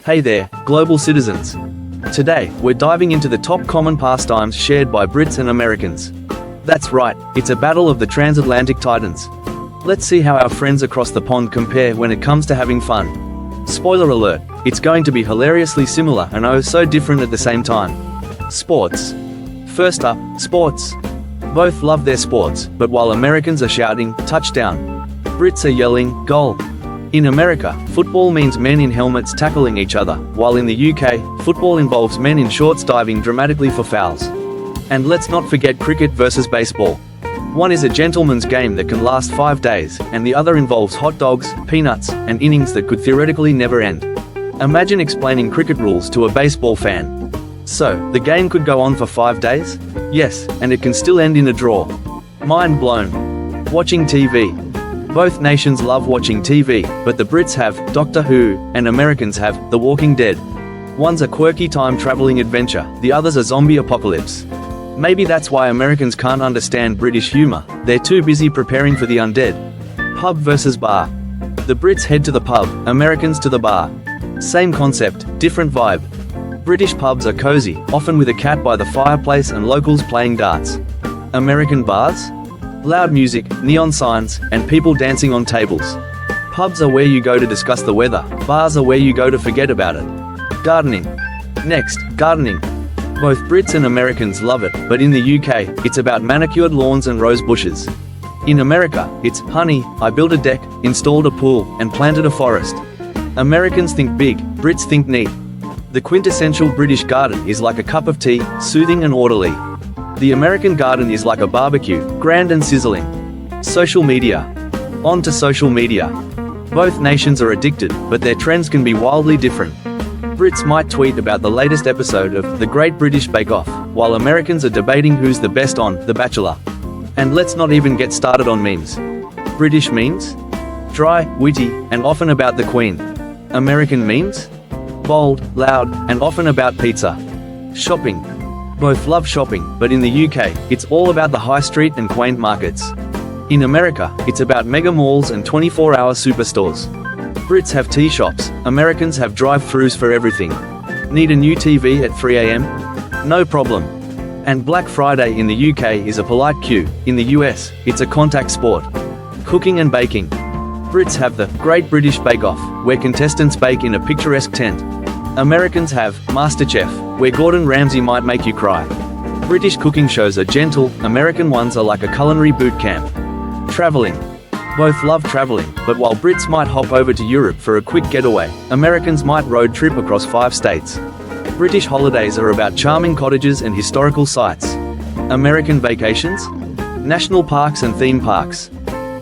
Hey there, global citizens. Today, we're diving into the top common pastimes shared by Brits and Americans. That's right, it's a battle of the transatlantic titans. Let's see how our friends across the pond compare when it comes to having fun. Spoiler alert, it's going to be hilariously similar and oh so different at the same time. Sports. First up, sports. Both love their sports, but while Americans are shouting, touchdown, Brits are yelling, goal. In America, football means men in helmets tackling each other, while in the UK, football involves men in shorts diving dramatically for fouls. And let's not forget cricket versus baseball. One is a gentleman's game that can last 5 days, and the other involves hot dogs, peanuts, and innings that could theoretically never end. Imagine explaining cricket rules to a baseball fan. So, the game could go on for 5 days? Yes, and it can still end in a draw. Mind blown. Watching TV. Both nations love watching TV, but the Brits have Doctor Who, and Americans have The Walking Dead. One's a quirky time-traveling adventure, the other's a zombie apocalypse. Maybe that's why Americans can't understand British humor, they're too busy preparing for the undead. Pub versus bar. The Brits head to the pub, Americans to the bar. Same concept, different vibe. British pubs are cozy, often with a cat by the fireplace and locals playing darts. American bars? Loud music, neon signs, and people dancing on tables. Pubs are where you go to discuss the weather, bars are where you go to forget about it. Gardening. Next, gardening. Both Brits and Americans love it, but in the UK, it's about manicured lawns and rose bushes. In America, it's, honey, I built a deck, installed a pool, and planted a forest. Americans think big, Brits think neat. The quintessential British garden is like a cup of tea, soothing and orderly. The American garden is like a barbecue, grand and sizzling. Social media. On to social media. Both nations are addicted, but their trends can be wildly different. Brits might tweet about the latest episode of The Great British Bake Off, while Americans are debating who's the best on The Bachelor. And let's not even get started on memes. British memes? Dry, witty, and often about the Queen. American memes? Bold, loud, and often about pizza. Shopping. Both love shopping, but in the UK, it's all about the high street and quaint markets. In America, it's about mega malls and 24-hour superstores. Brits have tea shops, Americans have drive-thrus for everything. Need a new TV at 3 AM? No problem. And Black Friday in the UK is a polite queue, in the US, it's a contact sport. Cooking and baking. Brits have the Great British Bake Off, where contestants bake in a picturesque tent. Americans have MasterChef, where Gordon Ramsay might make you cry. British cooking shows are gentle, American ones are like a culinary boot camp. Traveling. Both love traveling, but while Brits might hop over to Europe for a quick getaway, Americans might road trip across 5 states. British holidays are about charming cottages and historical sites. American vacations? National parks and theme parks.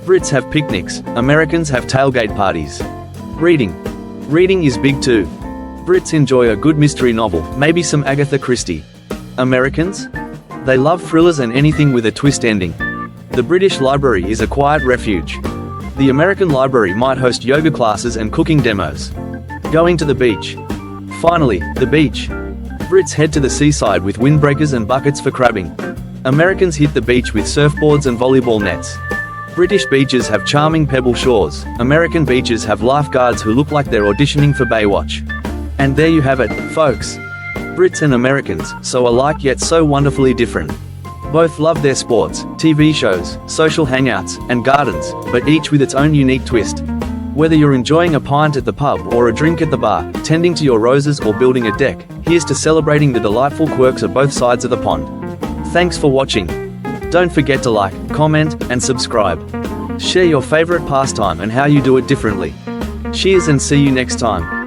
Brits have picnics, Americans have tailgate parties. Reading. Reading is big too. Brits enjoy a good mystery novel, maybe some Agatha Christie. Americans? They love thrillers and anything with a twist ending. The British Library is a quiet refuge. The American Library might host yoga classes and cooking demos. Going to the beach. Finally, the beach. Brits head to the seaside with windbreakers and buckets for crabbing. Americans hit the beach with surfboards and volleyball nets. British beaches have charming pebble shores, American beaches have lifeguards who look like they're auditioning for Baywatch. And there you have it, folks. Brits and Americans, so alike yet so wonderfully different. Both love their sports, TV shows, social hangouts, and gardens, but each with its own unique twist. Whether you're enjoying a pint at the pub or a drink at the bar, tending to your roses or building a deck, here's to celebrating the delightful quirks of both sides of the pond. Thanks for watching. Don't forget to like, comment, and subscribe. Share your favorite pastime and how you do it differently. Cheers and see you next time.